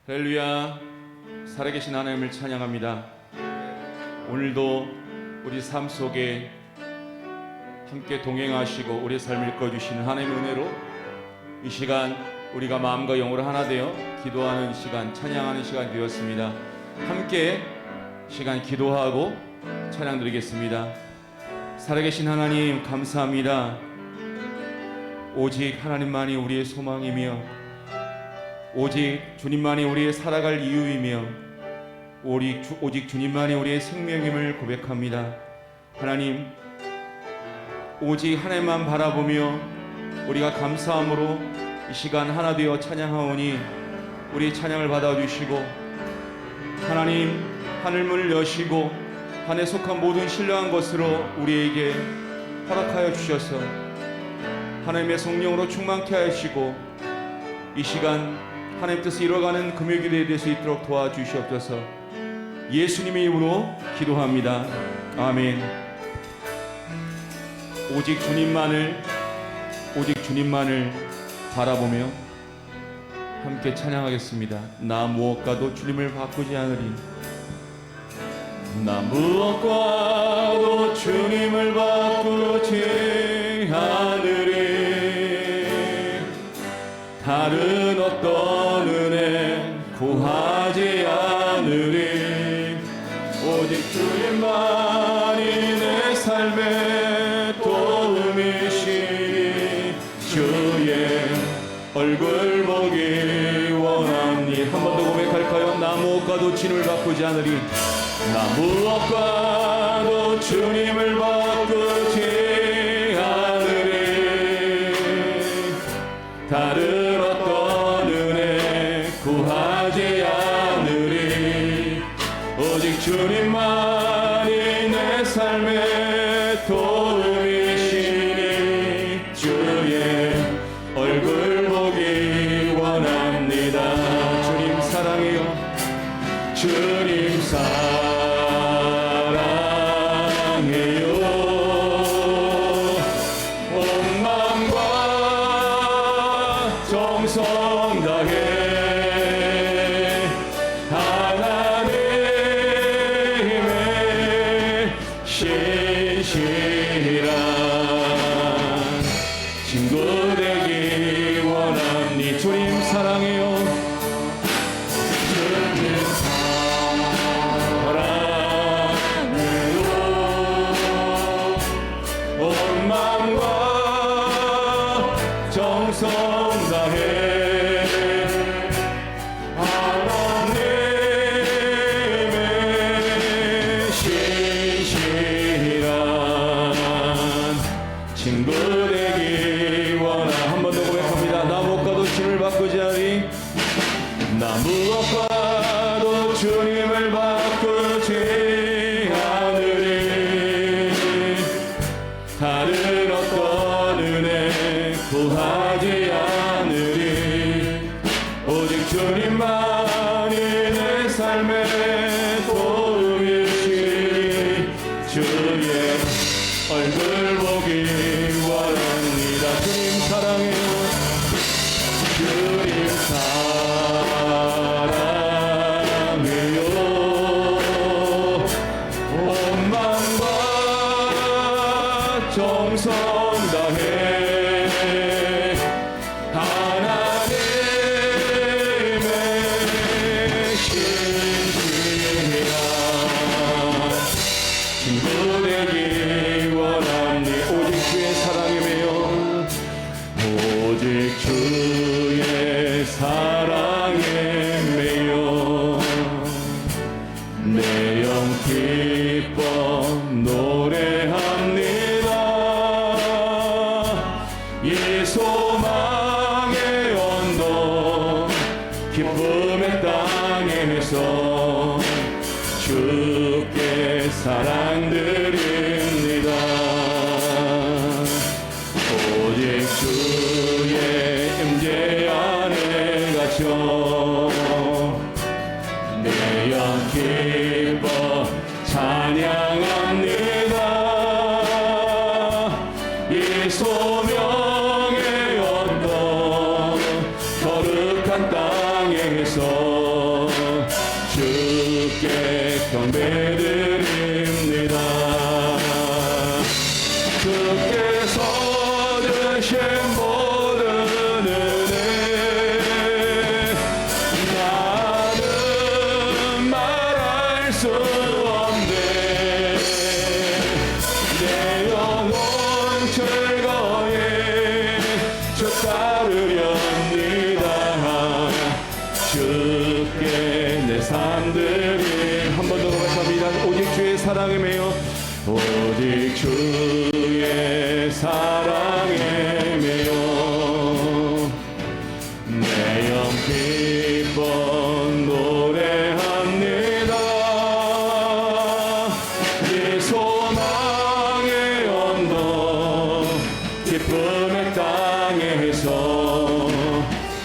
할렐루야. 살아계신 하나님을 찬양합니다. 오늘도 우리 삶 속에 함께 동행하시고 우리의 삶을 이끌어주시는 하나님의 은혜로 이 시간 우리가 마음과 영으로 하나 되어 기도하는 시간, 찬양하는 시간 되었습니다. 함께 시간 기도하고 찬양 드리겠습니다. 살아계신 하나님 감사합니다. 오직 하나님만이 우리의 소망이며 오직 주님만이 우리의 살아갈 이유이며 오직 주님만이 우리의 생명임을 고백합니다. 하나님, 오직 하나님만 바라보며 우리가 감사함으로 이 시간 하나 되어 찬양하오니 우리 찬양을 받아주시고 하나님, 하늘문을 여시고 하늘에 속한 모든 신령한 것으로 우리에게 허락하여 주셔서 하나님의 성령으로 충만케 하시고 이 시간 하나님 뜻을 이뤄가는 금요일에 될 수 있도록 도와주시옵소서. 예수님의 이름으로 기도합니다. 아멘. 오직 주님만을 바라보며 함께 찬양하겠습니다. 나 무엇과도 주님을 바꾸지 않으리. 나 무엇과도 주님을 바꾸지 않으리. 다른 어떤 은혜 구하지 않으리. 오직 주님만이 내 삶의 도움이시니 주의 얼굴 보기 원하니. 한 번 더 고백할까요? 나 무엇과도 주님을 바꾸지 않으리. 나 무엇과도 주님을 바꾸지 않으리. 다른 어떤 은혜 구하지 않으리. 오직 주님만이 내 삶의 도움이시니 주의 얼굴 보기 원합니다. 주님 사랑해요. 주님 사랑해요. 온 마음과 정성 다해 하나님의 신실한 친구 되기 원합니. 주님 사랑해요. 주님 사랑해요. 온 마음과 정성 다해 하나님의 신실한 친구 되기 원하. 한 번 더 고백합니다. 나 무엇과도 주님을 바꾸지 않으리. 나 무엇과도 주님을 바꾸지 않으리. 다른 어떤 은혜 구하지 않으리. 오직 주님만이 내 삶의 도움이시니 주의 얼굴 보기 원합니다. 주님 사랑해요. 주님 사랑해요. 온 마음과 정성 다해 하나님의 신실한 친구 되기 원합니. 오직 주의 사랑에 매여 오직 주의 사랑에 매여 내 영 기뻐 노래합니다. 이 소망의 언덕 기쁨의 땅에서 주께 사랑 드립니다. 오직 주의 임재 안에 갇혀 내 영 기뻐 찬양합니다. 이 소명의 언덕 거룩한 땅에서 주께 경배드립니다. 주께서 주신 모든 은혜 나는 말할 수 없네. 내 영혼 즐거이 주 따르렵니다. 주께 내 삶들이 한 번 더 고백합니다. 오직 주의 사랑을 매여 오직 주의 사랑에 매여 내 영 기뻐 노래합니다. 이 소망의 언덕 기쁨의 땅에서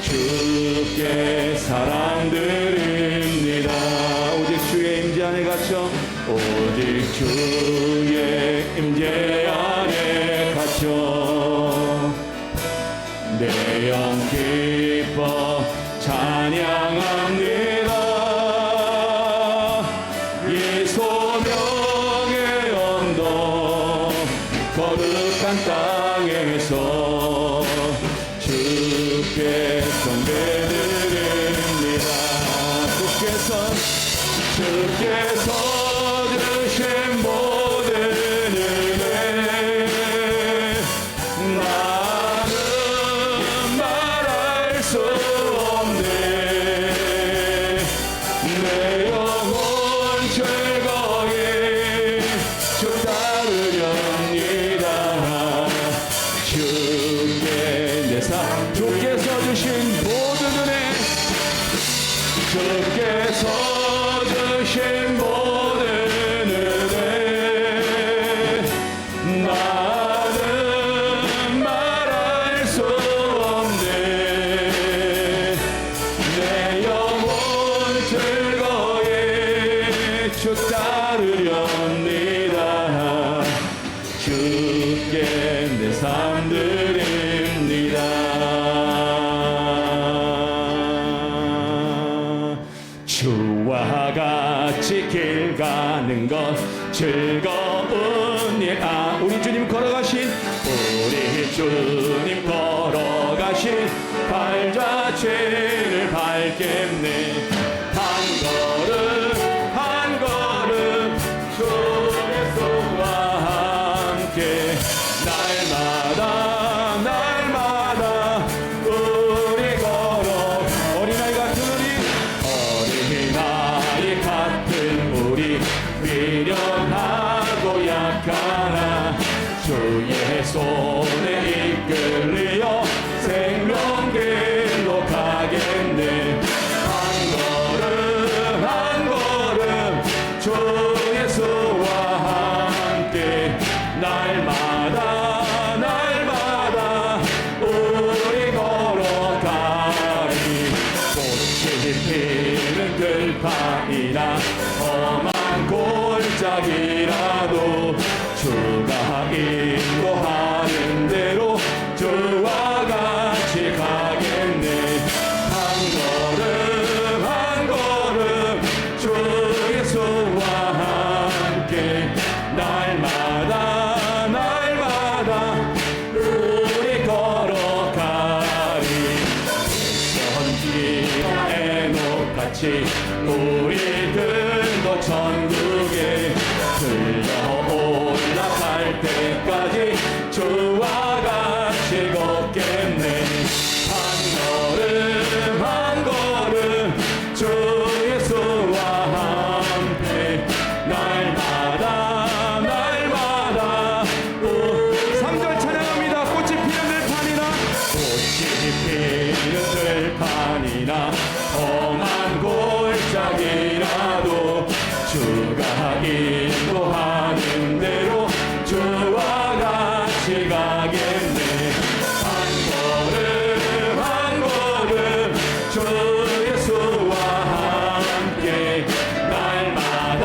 주께 사랑드립니다. 오직 주의 임재 안에 갇혀 오직 주의 임재 안에 갇혀 내 영 기뻐 찬양합니다. 이 소명의 언덕 거룩한 땅에서 주께 경배드립니다. 주께서 주신 모든 은혜 나는 말할 수 없네. 내 영혼 즐거이 주 따르렵니다. 주께 내 삶 주께서 주신 모든 은혜 주께서 주신 모든 은혜 나는 말할 수 없네. 내 영혼 즐거이 주 따르렵니다. 주께 내 삶드립니다. 주와 같이 길 가는 것 즐거운 일. 우리 주님 걸어가신 우리 주님 걸어가신 발 자체를 밟겠네. 한 걸음 주 예수와 함께 날마다 우리 걸어 어린아이 같은 우리 미련하고 약하나 주의 손에 이끌려 생명길로 가겠네. 한 걸음 주 예수와 함께 날마다 우리 걸어가리. 꽃이 피는 들판이나 험한 골짜기라도 주가 인도하는 대로 주와 같이 가겠네. 한 걸음 주 예수와 함께 날마다 우리 걸어가리. 선지와 에녹같이 우리들도 천국에 들려 올라갈 때까지 주와 같이 걷겠네. 한 걸음 주 예수와 함께 날마다 3절 찬양합니다. 꽃이 피는 들판이나 험한 골짜기라도 주가 인도하는 대로 주와 같이 가겠네. 한 걸음 주 예수와 함께 날마다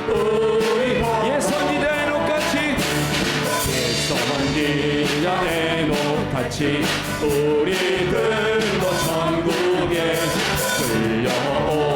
우리 예선지자 에녹같이 우리들도 천국에 들려오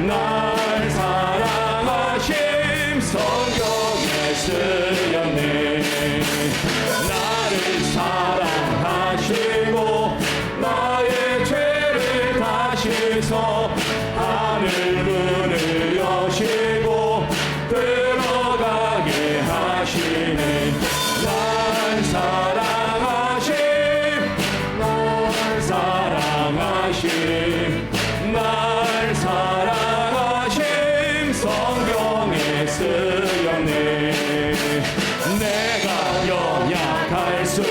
날 사랑하심 성경에 쓰였네. 나를 사랑하시고 나의 죄를 다시서 하늘 문을 여시고 들어가게 하시네. 날 사랑하심 날 사랑하심 날 사랑하심 성경에 쓰였네. 내가 연약할수록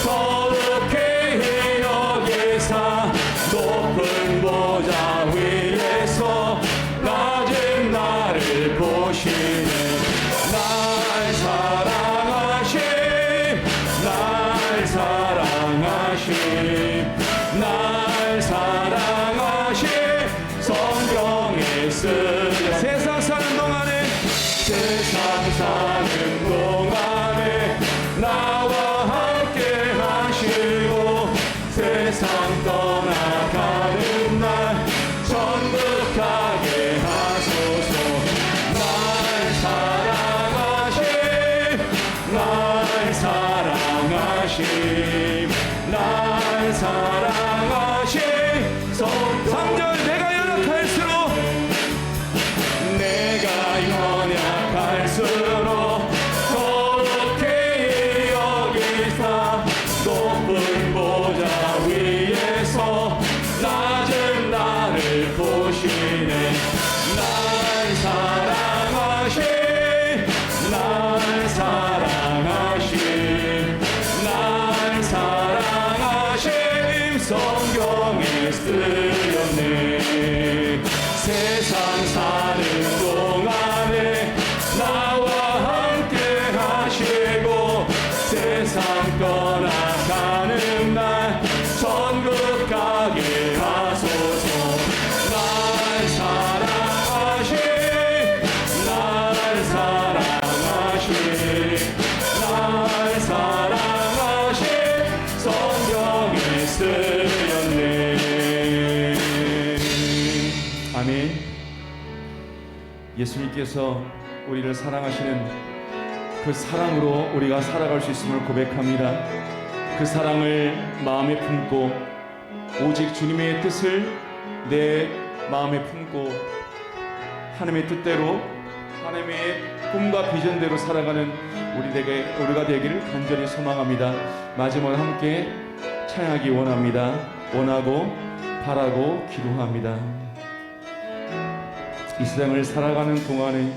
더욱히 여기사 높은 보좌 위에서 낮은 나를 보시네. 날 사랑하심 날 사랑하심 날 사랑하심 성경에 쓰여. 세상 사는 동안에 나와 함께 하시고 세상 떠나가는 날 천국하게 하소서. 날 사랑하심 날 사랑하심 날 사랑하심 성전. 내가 연약할수록 더욱히 여기사 높은 보좌 위에서 낮은 나를 보시네. 날 사랑하심 날 사랑하심 날 사랑하심 성경에 쓰였네. 세상 사는 동안에 나와 함께 하시고 세상 떠나가는 날 천국 가게 하소서. 날 사랑하심 날 사랑하심 날 사랑하심 성경에 쓰였네. 아멘. 예수님께서 우리를 사랑하시는 그 사랑으로 우리가 살아갈 수 있음을 고백합니다. 그 사랑을 마음에 품고 오직 주님의 뜻을 내 마음에 품고 하나님의 뜻대로 하나님의 꿈과 비전대로 살아가는 우리가 되기를 간절히 소망합니다. 마지막으로 함께 찬양하기 원하고 바라고 기도합니다. 이 세상을 살아가는 동안에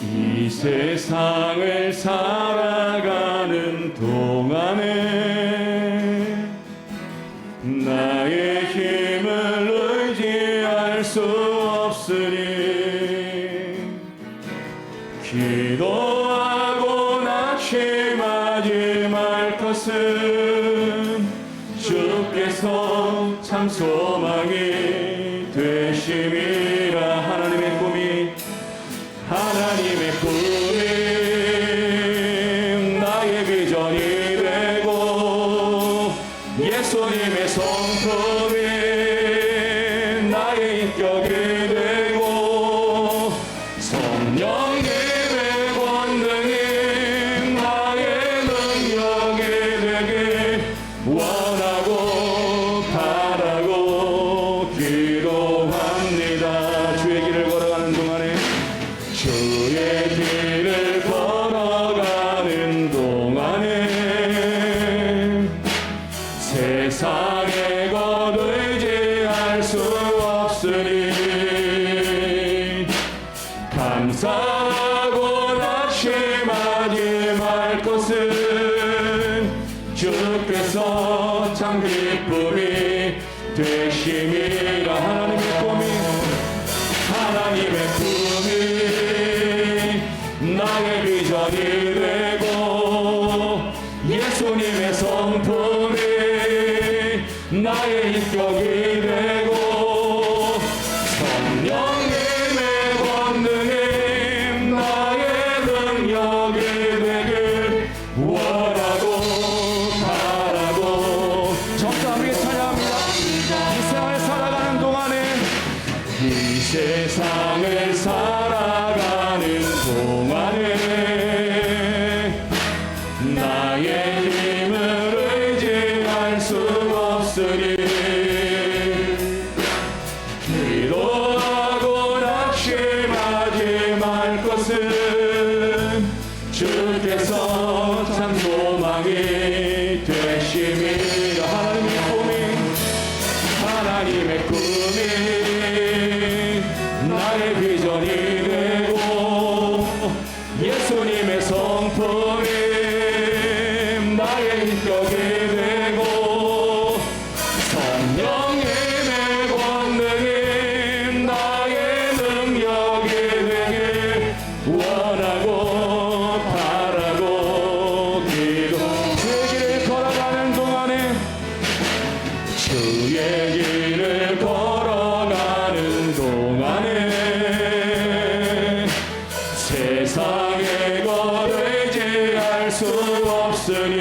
이 세상을 살아가는 동안에 나의 힘을 의지할 수 없으니 기도하고 낙심하지 말 것은 주께서 참 소망이 되심이라. 하나님의 꿈이 나의 비전이 되고 예수님의 성품이 나의 인격이 되고 성령님의 권능이 나의 능력이 되길 원하고 바라고 기도합니다. 주의 길을 걸어가는 동안에 주의 길을 걸어가는 동안에 세상의 것 의지할 수 없으니 감사하고 낙심하지 말 것은 주께서 참 기쁨이 되심이라. 하나님의 꿈이 나의 비전이 되고 예수님의 성품이 나의 인격이 되고 성령님의 권능이 나의 능력이 되길 원하고 바라고. 정답하게 찬양합니다. 이 세상을 살아가는 동안에 이 세상을 살아가는 동안에 나의 힘을 의지할 수 없으니 기도하고 낙심하지 말 것은 주께서 참 소망이 되심이라. 하나님의 꿈이 나의 비전이 되고 예수님의 성품이 나의 인격이 되고 성령님의 권능이 나의 능력이 되길 원하고 바라고 기도. 주의 길을 걸어가는 동안에 주의 길을 걸어가는 동안에 세상의 것 의지할 수 없으니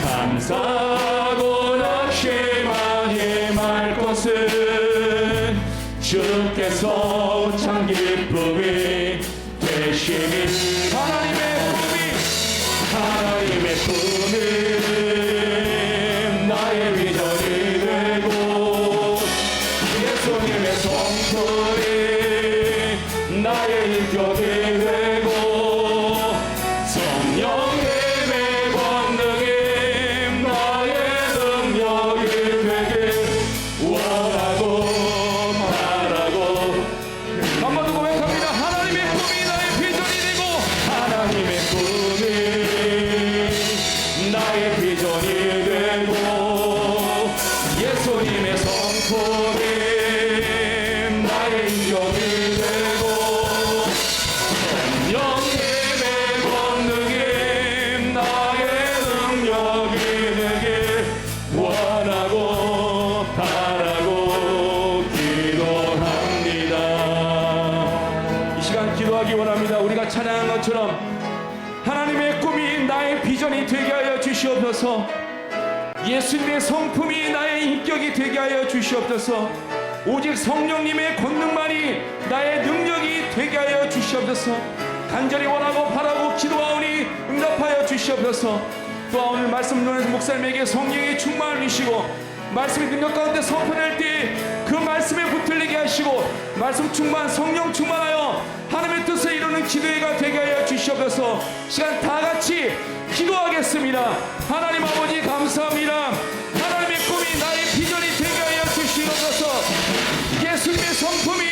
감사하고 낙심하지 말 것은 주께서 참 기쁨이 되시니 하나님의 꿈이 나의 비전이 되고 예수님의 성품이 나의 인격이 되고 성령님의 권능이 나의 능력이 되길 원하고 바라고. 한 번 더 고백합니다. 하나님의 꿈이 나의 비전이 되고 하나님의 꿈이 나의 비전이 되고 예수님의 성품이 나의 인격이 되고 성령님의 권능이 나의 능력이 되길 원하고 바라고 기도합니다. 이 시간 기도하기 원합니다. 우리가 찬양한 것처럼 하나님의 꿈이 나의 비전이 되게 하여 주시옵소서. 예수님의 성품이 나의 인격이 되게 하여 주시옵소서. 오직 성령님의 권능만이 나의 능력이 되게 하여 주시옵소서. 간절히 원하고 바라고 기도하오니 응답하여 주시옵소서. 또한 오늘 말씀을 통해서 목사님에게 성령의 충만을 주시고 말씀의 능력 가운데 선포될 때 그 말씀에 붙들리게 하시고 말씀 충만 성령 충만하여 하나님의 뜻을 이루는 기도회가 되게 하여 주시옵소서. 시간 다 같이 기도하겠습니다. 하나님 아버지 감사합니다. 하나님의 꿈이 나의 비전이 되게 하여 주시옵소서. 예수님의 성품이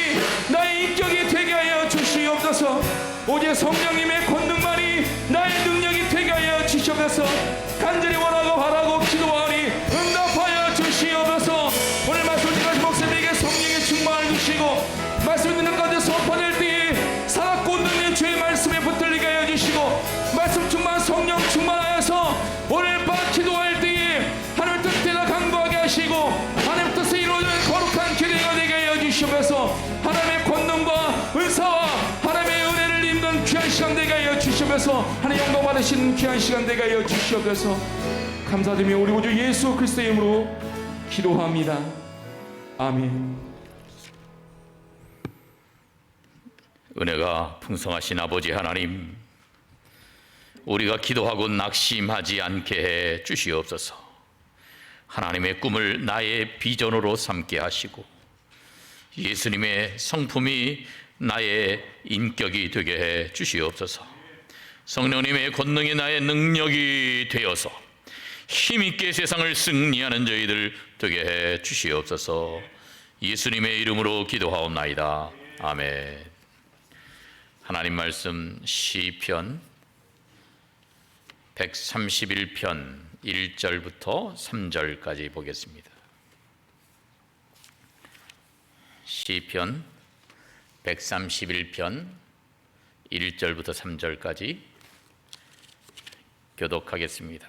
나의 인격이 되게 하여 주시옵소서. 오직 성령님의 권능만이 나의 능력이 되게 하여 주시옵소서. 간절히 원하고 바라고 기도하니 응답하여 주시옵소서. 오늘 말씀 드린 목사님에게 성령의 충만을 주시고 말씀 듣는 가운데 선포될 때에 살았고 능력 주의 말씀에 붙들리게 하여 주시고 말씀 충만 성령 충만하여서 오늘 밤 기도할 때에 하나님 뜻대로 강구하게 하시고 하나님 뜻을 이루어지는 거룩한 기도가 되게 하여 주시옵소서. 하나님의 권능과 은사와 하나님의 은혜를 입는 귀한 시간 되게 하여 주시옵소서. 하나님 영광 받으시는 귀한 시간 되게 하여 주시옵소서. 감사드리며 우리 구주 예수 그리스도의 이름으로 기도합니다. 아멘. 은혜가 풍성하신 아버지 하나님, 우리가 기도하고 낙심하지 않게 해 주시옵소서. 하나님의 꿈을 나의 비전으로 삼게 하시고 예수님의 성품이 나의 인격이 되게 해 주시옵소서. 성령님의 권능이 나의 능력이 되어서 힘있게 세상을 승리하는 저희들 되게 해 주시옵소서. 예수님의 이름으로 기도하옵나이다. 아멘. 하나님 말씀 시편 131편 1절부터 3절까지 보겠습니다. 시편 131편 1절부터 3절까지 교독하겠습니다.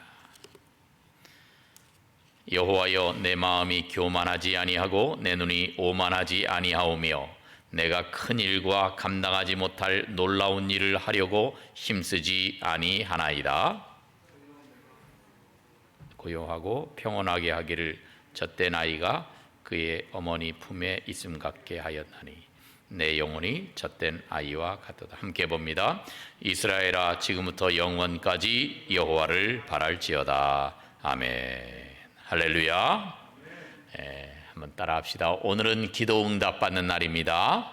여호와여, 내 마음이 교만하지 아니하고 내 눈이 오만하지 아니하오며 내가 큰 일과 감당하지 못할 놀라운 일을 하려고 힘쓰지 아니하나이다. 고요하고 평온하게 하기를 젖된 아이가 그의 어머니 품에 있음 같게 하였나니 내 영혼이 젖된 아이와 같도다. 함께 봅니다. 이스라엘아 지금부터 영원까지 여호와를 바랄지어다. 아멘. 할렐루야. 한번 따라합시다. 오늘은 기도 응답 받는 날입니다.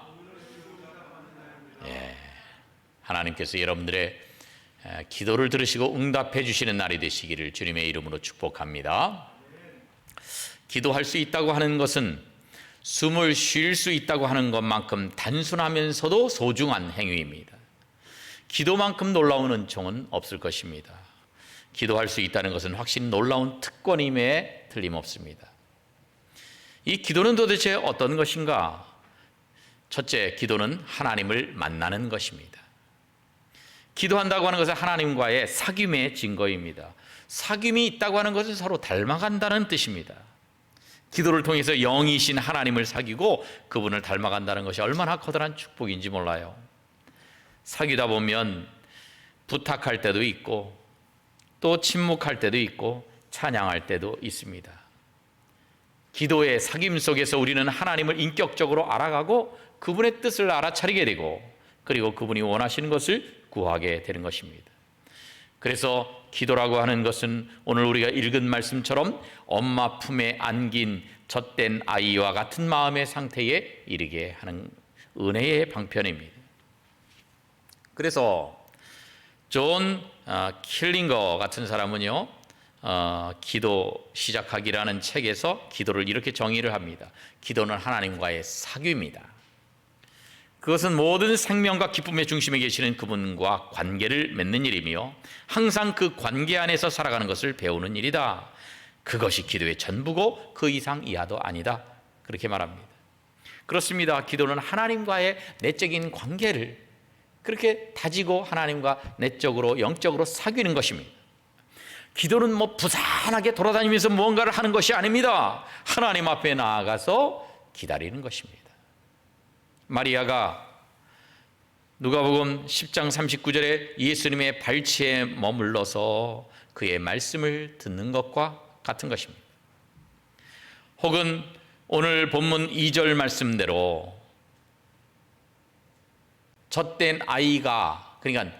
하나님께서 여러분들의 기도를 들으시고 응답해 주시는 날이 되시기를 주님의 이름으로 축복합니다. 기도할 수 있다고 하는 것은 숨을 쉴 수 있다고 하는 것만큼 단순하면서도 소중한 행위입니다. 기도만큼 놀라운 은총은 없을 것입니다. 기도할 수 있다는 것은 확실히 놀라운 특권임에 틀림없습니다. 이 기도는 도대체 어떤 것인가? 첫째, 기도는 하나님을 만나는 것입니다. 기도한다고 하는 것은 하나님과의 사귐의 증거입니다. 사귐이 있다고 하는 것은 서로 닮아간다는 뜻입니다. 기도를 통해서 영이신 하나님을 사귀고 그분을 닮아간다는 것이 얼마나 커다란 축복인지 몰라요. 사귀다 보면 부탁할 때도 있고 또 침묵할 때도 있고 찬양할 때도 있습니다. 기도의 사귐 속에서 우리는 하나님을 인격적으로 알아가고 그분의 뜻을 알아차리게 되고 그리고 그분이 원하시는 것을 구하게 되는 것입니다. 그래서 기도라고 하는 것은 오늘 우리가 읽은 말씀처럼 엄마 품에 안긴 젖된 아이와 같은 마음의 상태에 이르게 하는 은혜의 방편입니다. 그래서 존 킬링거 같은 사람은요, 기도 시작하기라는 책에서 기도를 이렇게 정의를 합니다. 기도는 하나님과의 사귐입니다. 그것은 모든 생명과 기쁨의 중심에 계시는 그분과 관계를 맺는 일이며 항상 그 관계 안에서 살아가는 것을 배우는 일이다. 그것이 기도의 전부고 그 이상 이하도 아니다. 그렇게 말합니다. 그렇습니다. 기도는 하나님과의 내적인 관계를 그렇게 다지고 하나님과 내적으로 영적으로 사귀는 것입니다. 기도는 부산하게 돌아다니면서 무언가를 하는 것이 아닙니다. 하나님 앞에 나아가서 기다리는 것입니다. 마리아가 누가복음 10장 39절에 예수님의 발치에 머물러서 그의 말씀을 듣는 것과 같은 것입니다. 혹은 오늘 본문 2절 말씀대로 젖된 아이가, 그러니까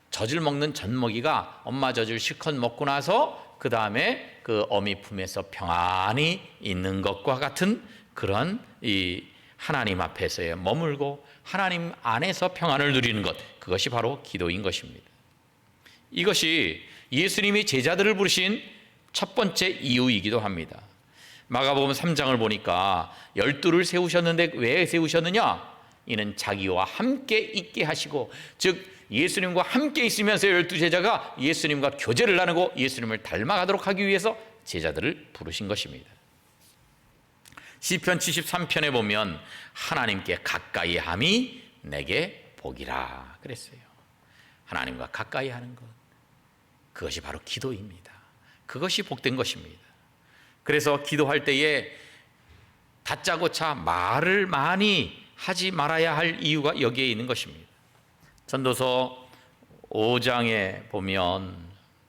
젖을 먹는 젖먹이가 엄마 젖을 실컷 먹고 나서 그 다음에 그 어미 품에서 평안히 있는 것과 같은 그런 이 하나님 앞에서의 머물고 하나님 안에서 평안을 누리는 것, 그것이 바로 기도인 것입니다. 이것이 예수님이 제자들을 부르신 첫 번째 이유이기도 합니다. 마가복음 3장을 보니까 12를 세우셨는데 왜 세우셨느냐? 이는 자기와 함께 있게 하시고, 즉 예수님과 함께 있으면서 12제자가 예수님과 교제를 나누고 예수님을 닮아가도록 하기 위해서 제자들을 부르신 것입니다. 시편 73편에 보면 하나님께 가까이 함이 내게 복이라 그랬어요. 하나님과 가까이 하는 것, 그것이 바로 기도입니다. 그것이 복된 것입니다. 그래서 기도할 때에 다짜고짜 말을 많이 하지 말아야 할 이유가 여기에 있는 것입니다. 전도서 5장에 보면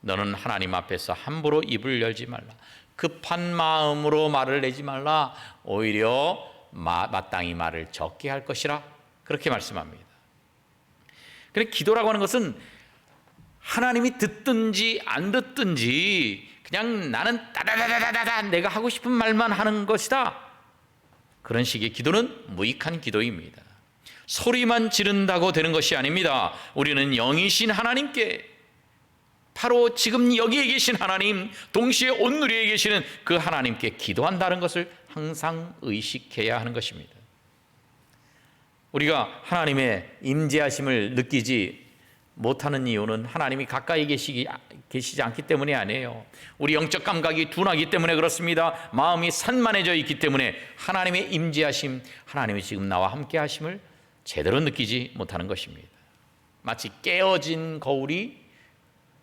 너는 하나님 앞에서 함부로 입을 열지 말라. 급한 마음으로 말을 내지 말라. 오히려 마땅히 말을 적게 할 것이라. 그렇게 말씀합니다. 그래서 기도라고 하는 것은 하나님이 듣든지 안 듣든지 그냥 나는 따다다다다다 내가 하고 싶은 말만 하는 것이다. 그런 식의 기도는 무익한 기도입니다. 소리만 지른다고 되는 것이 아닙니다. 우리는 영이신 하나님께, 바로 지금 여기에 계신 하나님, 동시에 온누리에 계시는 그 하나님께 기도한다는 것을 항상 의식해야 하는 것입니다. 우리가 하나님의 임재하심을 느끼지 못하는 이유는 하나님이 가까이 계시지 않기 때문이 아니에요. 우리 영적 감각이 둔하기 때문에 그렇습니다. 마음이 산만해져 있기 때문에 하나님의 임재하심, 하나님이 지금 나와 함께 하심을 제대로 느끼지 못하는 것입니다. 마치 깨어진 거울이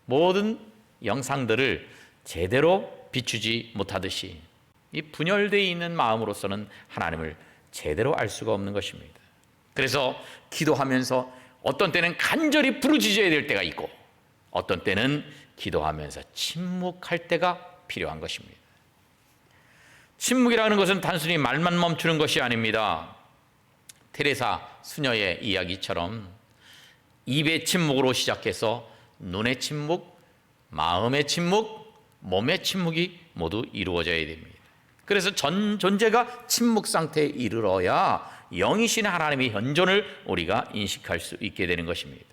모든 영상들을 제대로 비추지 못하듯이 이 분열되어 있는 마음으로서는 하나님을 제대로 알 수가 없는 것입니다. 그래서 기도하면서 어떤 때는 간절히 부르짖어야 될 때가 있고 어떤 때는 기도하면서 침묵할 때가 필요한 것입니다. 침묵이라는 것은 단순히 말만 멈추는 것이 아닙니다. 테레사 수녀의 이야기처럼 입의 침묵으로 시작해서 눈의 침묵, 마음의 침묵, 몸의 침묵이 모두 이루어져야 됩니다. 그래서 전 존재가 침묵 상태에 이르러야 영이신 하나님의 현존을 우리가 인식할 수 있게 되는 것입니다.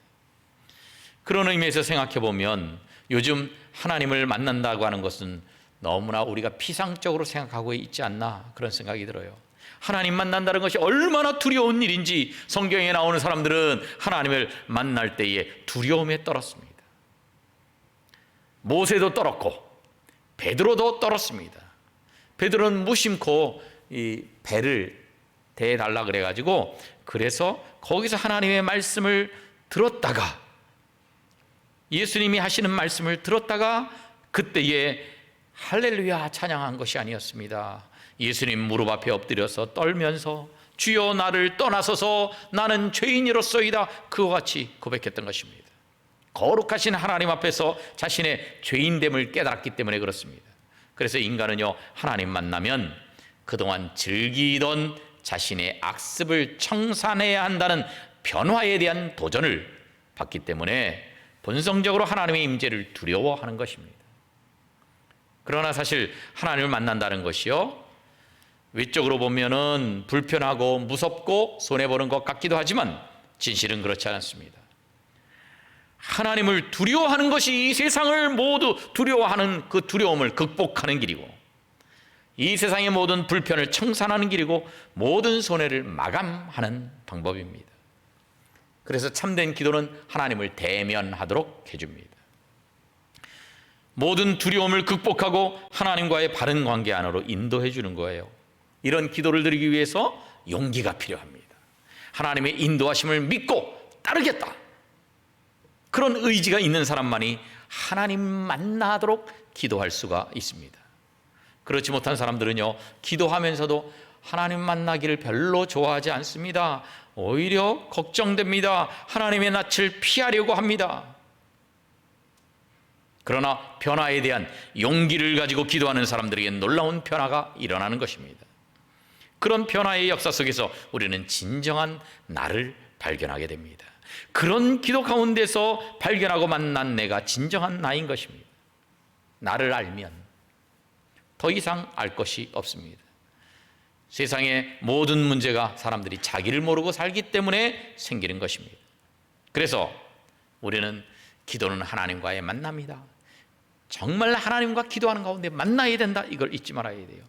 그런 의미에서 생각해 보면 요즘 하나님을 만난다고 하는 것은 너무나 우리가 피상적으로 생각하고 있지 않나, 그런 생각이 들어요. 하나님 만난다는 것이 얼마나 두려운 일인지 성경에 나오는 사람들은 하나님을 만날 때에 두려움에 떨었습니다. 모세도 떨었고 베드로도 떨었습니다. 베드로는 무심코 이 배를 대달라 그래가지고, 그래서 거기서 하나님의 말씀을 들었다가, 예수님이 하시는 말씀을 들었다가 그때에 할렐루야 찬양한 것이 아니었습니다. 예수님 무릎 앞에 엎드려서 떨면서 주여 나를 떠나소서 나는 죄인이로소이다, 그와 같이 고백했던 것입니다. 거룩하신 하나님 앞에서 자신의 죄인됨을 깨달았기 때문에 그렇습니다. 그래서 인간은요, 하나님 만나면 그동안 즐기던 자신의 악습을 청산해야 한다는 변화에 대한 도전을 받기 때문에 본성적으로 하나님의 임재를 두려워하는 것입니다. 그러나 사실 하나님을 만난다는 것이요, 외적으로 보면은 불편하고 무섭고 손해보는 것 같기도 하지만 진실은 그렇지 않습니다. 하나님을 두려워하는 것이 이 세상을 모두 두려워하는 그 두려움을 극복하는 길이고, 이 세상의 모든 불편을 청산하는 길이고, 모든 손해를 마감하는 방법입니다. 그래서 참된 기도는 하나님을 대면하도록 해줍니다. 모든 두려움을 극복하고 하나님과의 바른 관계 안으로 인도해 주는 거예요. 이런 기도를 드리기 위해서 용기가 필요합니다. 하나님의 인도하심을 믿고 따르겠다, 그런 의지가 있는 사람만이 하나님 만나도록 기도할 수가 있습니다. 그렇지 못한 사람들은요, 기도하면서도 하나님 만나기를 별로 좋아하지 않습니다. 오히려 걱정됩니다. 하나님의 낯을 피하려고 합니다. 그러나 변화에 대한 용기를 가지고 기도하는 사람들에게 놀라운 변화가 일어나는 것입니다. 그런 변화의 역사 속에서 우리는 진정한 나를 발견하게 됩니다. 그런 기도 가운데서 발견하고 만난 내가 진정한 나인 것입니다. 나를 알면 더 이상 알 것이 없습니다. 세상의 모든 문제가 사람들이 자기를 모르고 살기 때문에 생기는 것입니다. 그래서 우리는 기도는 하나님과의 만남이다. 정말 하나님과 기도하는 가운데 만나야 된다, 이걸 잊지 말아야 돼요.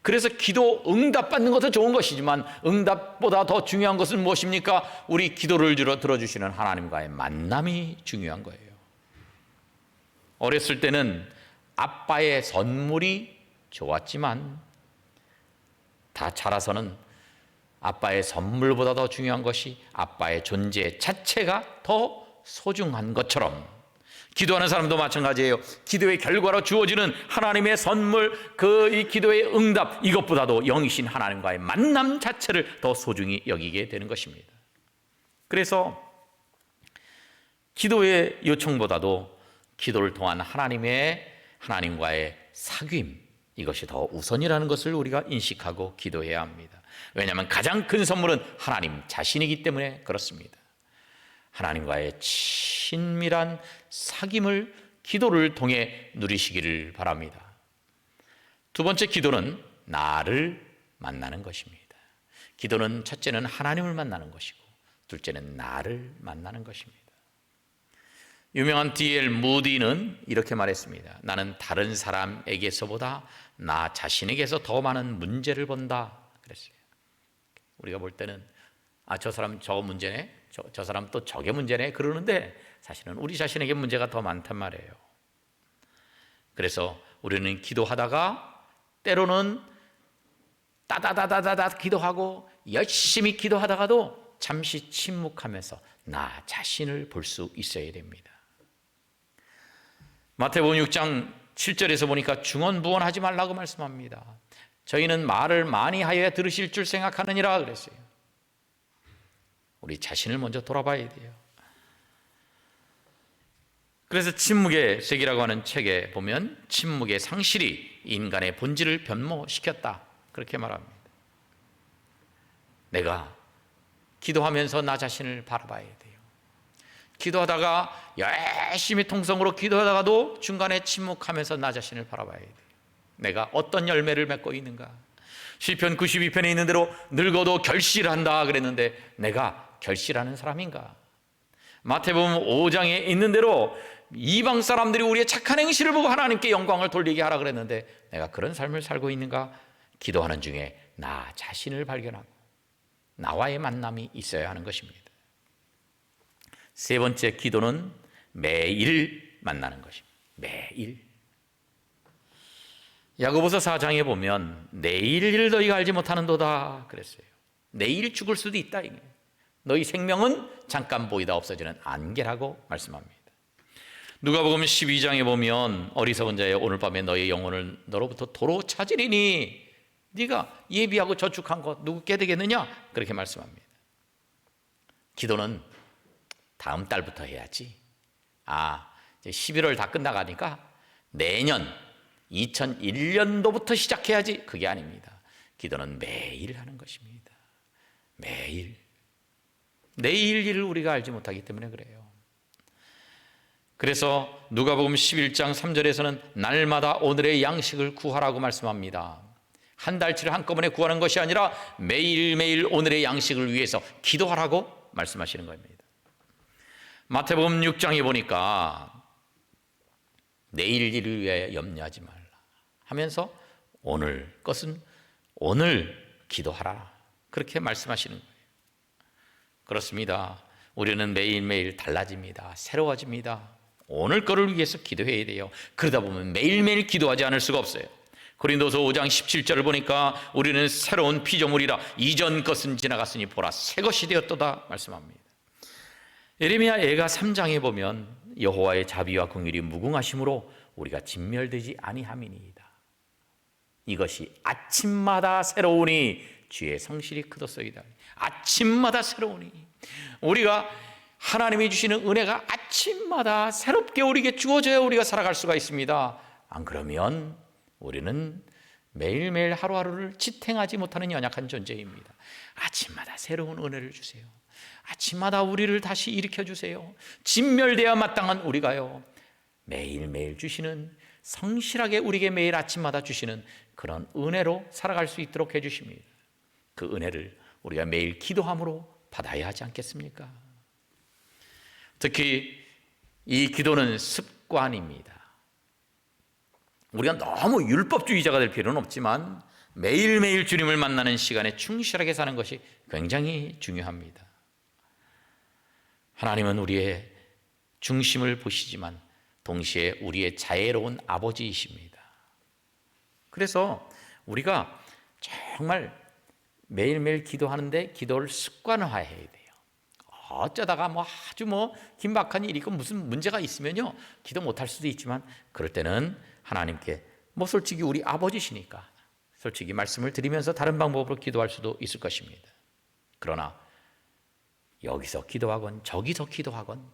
그래서 기도 응답받는 것도 좋은 것이지만 응답보다 더 중요한 것은 무엇입니까? 우리 기도를 들어주시는 하나님과의 만남이 중요한 거예요. 어렸을 때는 아빠의 선물이 좋았지만 다 자라서는 아빠의 선물보다 더 중요한 것이 아빠의 존재 자체가 더 소중한 것처럼, 기도하는 사람도 마찬가지예요. 기도의 결과로 주어지는 하나님의 선물, 이 기도의 응답, 이것보다도 영이신 하나님과의 만남 자체를 더 소중히 여기게 되는 것입니다. 그래서 기도의 요청보다도 기도를 통한 하나님과의 사귐, 이것이 더 우선이라는 것을 우리가 인식하고 기도해야 합니다. 왜냐하면 가장 큰 선물은 하나님 자신이기 때문에 그렇습니다. 하나님과의 친밀한 사귐을 기도를 통해 누리시기를 바랍니다. 두 번째, 기도는 나를 만나는 것입니다. 기도는 첫째는 하나님을 만나는 것이고 둘째는 나를 만나는 것입니다. 유명한 D.L. 무디는 이렇게 말했습니다. 나는 다른 사람에게서보다 나 자신에게서 더 많은 문제를 본다 그랬어요. 우리가 볼 때는 저 사람 저 문제네, 저 사람 또 저게 문제네 그러는데 사실은 우리 자신에게 문제가 더 많단 말이에요. 그래서 우리는 기도하다가 때로는 따다다다다다 기도하고 열심히 기도하다가도 잠시 침묵하면서 나 자신을 볼 수 있어야 됩니다. 마태복음 6장 7절에서 보니까 중언부언하지 말라고 말씀합니다. 저희는 말을 많이 하여야 들으실 줄 생각하느니라 그랬어요. 우리 자신을 먼저 돌아봐야 돼요. 그래서 침묵의 세계라고 하는 책에 보면 침묵의 상실이 인간의 본질을 변모시켰다, 그렇게 말합니다. 내가 기도하면서 나 자신을 바라봐야 돼요. 기도하다가 열심히 통성으로 기도하다가도 중간에 침묵하면서 나 자신을 바라봐야 돼요. 내가 어떤 열매를 맺고 있는가. 시편 92편에 있는 대로 늙어도 결실한다 그랬는데 내가 결실하는 사람인가. 마태복음 5장에 있는 대로 이방 사람들이 우리의 착한 행실을 보고 하나님께 영광을 돌리게 하라 그랬는데 내가 그런 삶을 살고 있는가. 기도하는 중에 나 자신을 발견하고 나와의 만남이 있어야 하는 것입니다. 세 번째, 기도는 매일 만나는 것입니다. 매일. 야고보서 4장에 보면 내일 일을 너희가 알지 못하는도다 그랬어요. 내일 죽을 수도 있다. 이게. 너희 생명은 잠깐 보이다 없어지는 안개라고 말씀합니다. 누가복음 12장에 보면 어리석은 자여 오늘 밤에 너희 영혼을 너로부터 도로 찾으리니 네가 예비하고 저축한 것 누구 깨되겠느냐, 그렇게 말씀합니다. 기도는 다음 달부터 해야지. 이제 11월 다 끝나가니까 내년 2001년도부터 시작해야지. 그게 아닙니다. 기도는 매일 하는 것입니다. 매일. 내일 일을 우리가 알지 못하기 때문에 그래요. 그래서 누가복음 11장 3절에서는 날마다 오늘의 양식을 구하라고 말씀합니다. 한 달치를 한꺼번에 구하는 것이 아니라 매일매일 오늘의 양식을 위해서 기도하라고 말씀하시는 겁니다. 마태복음 6장에 보니까 내일 일을 위해 염려하지 말라 하면서 오늘 것은 오늘 기도하라, 그렇게 말씀하시는 거예요. 그렇습니다. 우리는 매일매일 달라집니다. 새로워집니다. 오늘 거를 위해서 기도해야 돼요. 그러다 보면 매일매일 기도하지 않을 수가 없어요. 고린도서 5장 17절을 보니까 우리는 새로운 피조물이라 이전 것은 지나갔으니 보라 새 것이 되었도다 말씀합니다. 예레미야 예가 3장에 보면 여호와의 자비와 긍휼이 무궁하심으로 우리가 진멸되지 아니함이니이다. 이것이 아침마다 새로우니 주의 성실이 크도소이다. 아침마다 새로우니 우리가 하나님이 주시는 은혜가 아침마다 새롭게 우리에게 주어져야 우리가 살아갈 수가 있습니다. 안 그러면 우리는 매일매일 하루하루를 지탱하지 못하는 연약한 존재입니다. 아침마다 새로운 은혜를 주세요. 아침마다 우리를 다시 일으켜 주세요. 진멸되어 마땅한 우리가요, 매일매일 주시는, 성실하게 우리에게 매일 아침마다 주시는 그런 은혜로 살아갈 수 있도록 해주십니다. 그 은혜를 우리가 매일 기도함으로 받아야 하지 않겠습니까? 특히 이 기도는 습관입니다. 우리가 너무 율법주의자가 될 필요는 없지만 매일매일 주님을 만나는 시간에 충실하게 사는 것이 굉장히 중요합니다. 하나님은 우리의 중심을 보시지만 동시에 우리의 자애로운 아버지이십니다. 그래서 우리가 정말 매일매일 기도하는데 기도를 습관화해야 돼요. 어쩌다가 아주 긴박한 일이 있고 무슨 문제가 있으면요 기도 못할 수도 있지만 그럴 때는 하나님께 솔직히 우리 아버지시니까 솔직히 말씀을 드리면서 다른 방법으로 기도할 수도 있을 것입니다. 그러나 여기서 기도하건 저기서 기도하건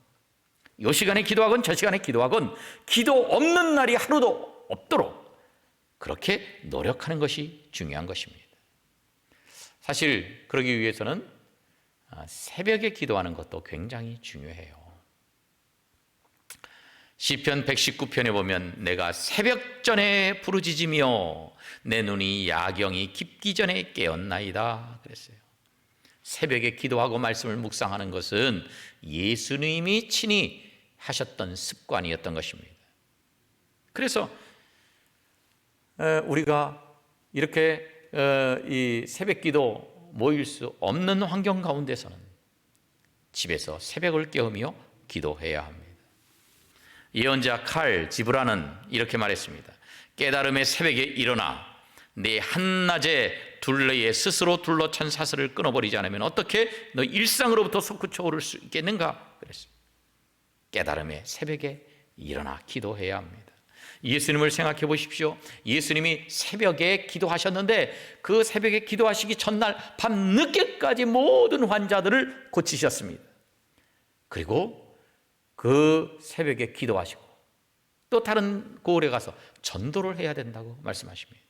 이 시간에 기도하건 저 시간에 기도하건 기도 없는 날이 하루도 없도록 그렇게 노력하는 것이 중요한 것입니다. 사실 그러기 위해서는 새벽에 기도하는 것도 굉장히 중요해요. 시편 119편에 보면 내가 새벽전에 부르짖으며 내 눈이 야경이 깊기 전에 깨었나이다 그랬어요. 새벽에 기도하고 말씀을 묵상하는 것은 예수님이 친히 하셨던 습관이었던 것입니다. 그래서 우리가 이렇게 이 새벽 기도 모일 수 없는 환경 가운데서는 집에서 새벽을 깨우며 기도해야 합니다. 예언자 칼 지브라는 이렇게 말했습니다. 깨달음의 새벽에 일어나 내 한낮에 둘레에 스스로 둘러찬 사슬을 끊어버리지 않으면 어떻게 너 일상으로부터 솟구쳐 오를 수 있겠는가 그랬어요. 깨달음의 새벽에 일어나 기도해야 합니다. 예수님을 생각해 보십시오. 예수님이 새벽에 기도하셨는데 그 새벽에 기도하시기 전날 밤늦게까지 모든 환자들을 고치셨습니다. 그리고 그 새벽에 기도하시고 또 다른 고을에 가서 전도를 해야 된다고 말씀하십니다.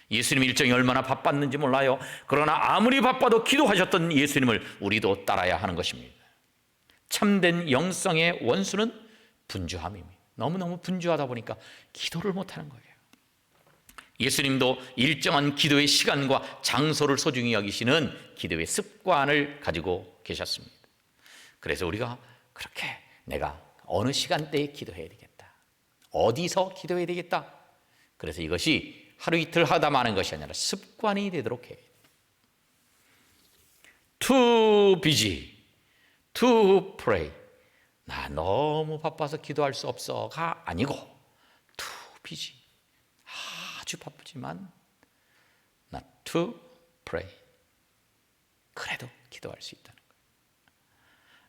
예수님 일정이 얼마나 바빴는지 몰라요. 그러나 아무리 바빠도 기도하셨던 예수님을 우리도 따라야 하는 것입니다. 참된 영성의 원수는 분주함입니다. 너무너무 분주하다 보니까 기도를 못하는 거예요. 예수님도 일정한 기도의 시간과 장소를 소중히 여기시는 기도의 습관을 가지고 계셨습니다. 그래서 우리가 그렇게 내가 어느 시간대에 기도해야 되겠다, 어디서 기도해야 되겠다, 그래서 이것이 하루 이틀 하다 마는 것이 아니라 습관이 되도록 해야 돼요. Too busy, to pray. 나 너무 바빠서 기도할 수 없어가 아니고 too busy, 아주 바쁘지만 not to pray. 그래도 기도할 수 있다는 거예요.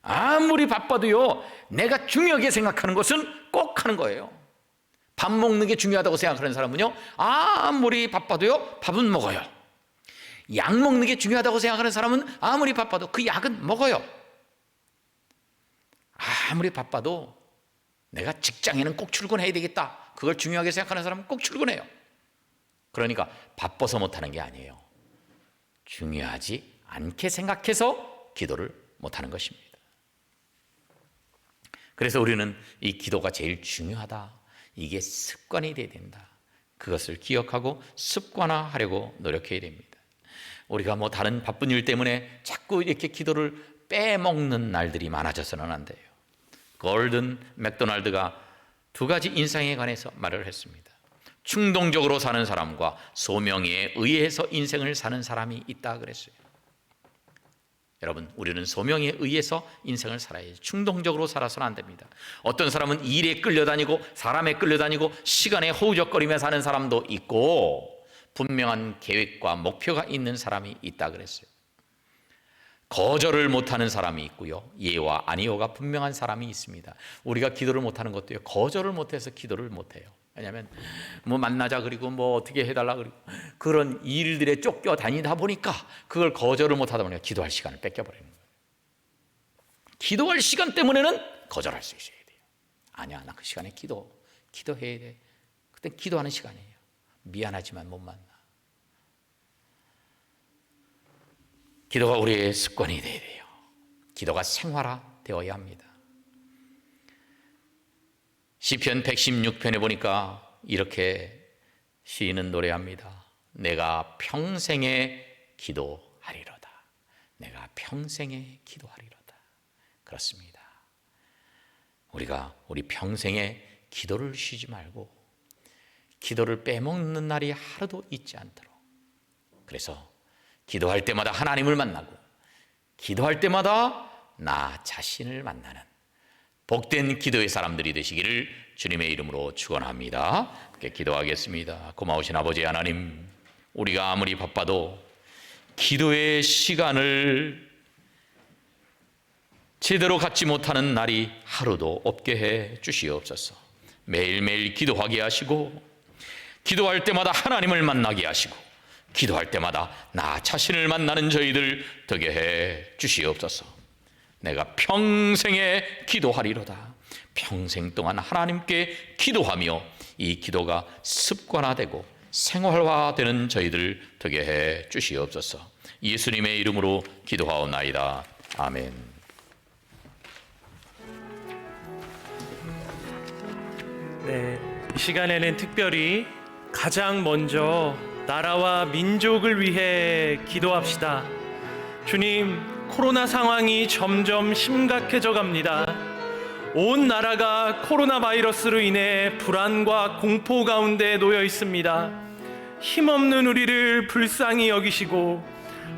아무리 바빠도요, 내가 중요하게 생각하는 것은 꼭 하는 거예요. 밥 먹는 게 중요하다고 생각하는 사람은요, 아무리 바빠도요 밥은 먹어요. 약 먹는 게 중요하다고 생각하는 사람은 아무리 바빠도 그 약은 먹어요. 아무리 바빠도 내가 직장에는 꼭 출근해야 되겠다, 그걸 중요하게 생각하는 사람은 꼭 출근해요. 그러니까 바빠서 못하는 게 아니에요. 중요하지 않게 생각해서 기도를 못하는 것입니다. 그래서 우리는 이 기도가 제일 중요하다, 이게 습관이 돼야 된다, 그것을 기억하고 습관화하려고 노력해야 됩니다. 우리가 뭐 다른 바쁜 일 때문에 자꾸 이렇게 기도를 빼먹는 날들이 많아져서는 안 돼요. 골든 맥도날드가 두 가지 인생에 관해서 말을 했습니다. 충동적으로 사는 사람과 소명에 의해서 인생을 사는 사람이 있다 그랬어요. 여러분, 우리는 소명에 의해서 인생을 살아야지 충동적으로 살아서는 안 됩니다. 어떤 사람은 일에 끌려다니고 사람에 끌려다니고 시간에 허우적거리며 사는 사람도 있고, 분명한 계획과 목표가 있는 사람이 있다 그랬어요. 거절을 못하는 사람이 있고요, 예와 아니오가 분명한 사람이 있습니다. 우리가 기도를 못하는 것도요, 거절을 못해서 기도를 못해요. 왜냐하면 뭐 만나자 그리고 뭐 어떻게 해달라 그리고 그런 일들에 쫓겨 다니다 보니까 그걸 거절을 못하다 보니까 기도할 시간을 뺏겨버리는 거예요. 기도할 시간 때문에는 거절할 수 있어야 돼요. 아니야, 나 그 시간에 기도해야 돼. 그때 기도하는 시간이에요. 미안하지만 못 만나. 기도가 우리의 습관이 되어야 돼요. 기도가 생활화되어야 합니다. 시편 116편에 보니까 이렇게 시인은 노래합니다. 내가 평생에 기도하리로다. 내가 평생에 기도하리로다. 그렇습니다. 우리가 우리 평생에 기도를 쉬지 말고 기도를 빼먹는 날이 하루도 있지 않도록, 그래서 기도할 때마다 하나님을 만나고 기도할 때마다 나 자신을 만나는 복된 기도의 사람들이 되시기를 주님의 이름으로 축원합니다. 기도하겠습니다. 고마우신 아버지 하나님, 우리가 아무리 바빠도 기도의 시간을 제대로 갖지 못하는 날이 하루도 없게 해 주시옵소서. 매일매일 기도하게 하시고 기도할 때마다 하나님을 만나게 하시고 기도할 때마다 나 자신을 만나는 저희들 되게 해 주시옵소서. 내가 평생에 기도하리로다. 평생 동안 하나님께 기도하며 이 기도가 습관화되고 생활화되는 저희들 되게 해 주시옵소서. 예수님의 이름으로 기도하옵나이다. 아멘. 네, 이 시간에는 특별히 가장 먼저 나라와 민족을 위해 기도합시다. 주님, 코로나 상황이 점점 심각해져 갑니다. 온 나라가 코로나 바이러스로 인해 불안과 공포 가운데 놓여 있습니다. 힘없는 우리를 불쌍히 여기시고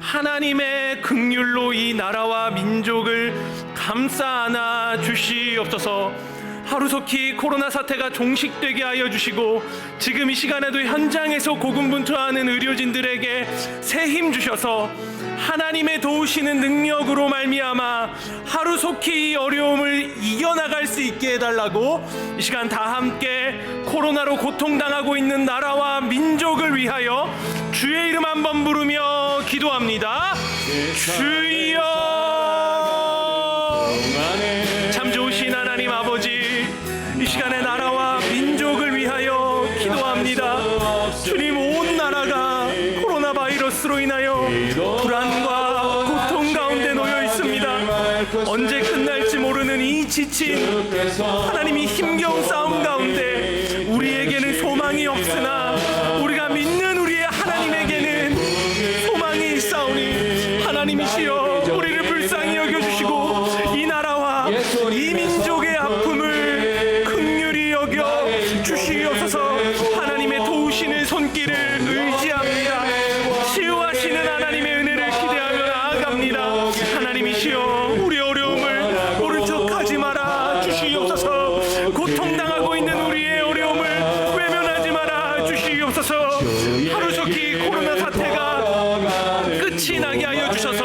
하나님의 긍휼로 이 나라와 민족을 감싸 안아 주시옵소서. 하루속히 코로나 사태가 종식되게 하여 주시고 지금 이 시간에도 현장에서 고군분투하는 의료진들에게 새 힘 주셔서 하나님의 도우시는 능력으로 말미암아 하루속히 이 어려움을 이겨나갈 수 있게 해달라고 이 시간 다 함께 코로나로 고통당하고 있는 나라와 민족을 위하여 주의 이름 한번 부르며 기도합니다. 주여, 참 좋으신 하나님 아버지, 언제 끝날지 모르는 이 지친 하나님이 힘겨운 싸움 가운데 우리에게는 소망이 없으나 우리가 믿는 우리의 하나님에게는 소망이 있사오니 하나님이시여 우리를 불쌍히 여겨주시고 이 나라와 이 민족의 아픔을 긍휼히 여겨 주시옵소서. 하나님의 도우시는 손길을 의지합니다. 치유하시는 하나님의 은혜를 기대하며 나아갑니다. 하나님이시여 우리 어려움을 모른 척하지 마라 주시옵소서. 고통당하고 있는 우리의 어려움을 외면하지 마라 주시옵소서. 하루속히 코로나 사태가 끝이 나게 하여 주셔서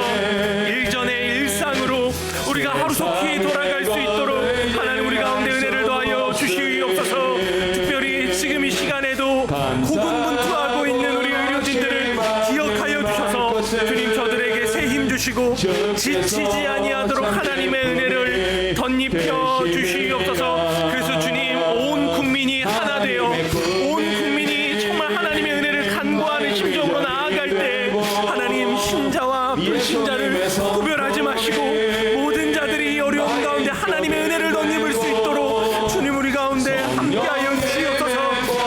일전의 일상으로 우리가 하루속히 돌아갈 수 있도록 하나님 우리 가운데 은혜를 더하여 주시옵소서. 특별히 지금 이 시간에도 고군분투하고 있는 우리 의료진들을 기억하여 주셔서 주님 저들에게 새 힘 주시고 지치지 아니하도록 하나님의 은혜를 덧입혀 주시옵소서. 그래서 주님 온 국민이 하나 되어 온 국민이 정말 하나님의 은혜를 간구하는 심정으로 나아갈 때 하나님 신자와 불신자를 구별하지 마시고 모든 자들이 어려운 가운데 하나님의 은혜를 덧입을 수 있도록 주님 우리 가운데 함께하여 주시옵소서.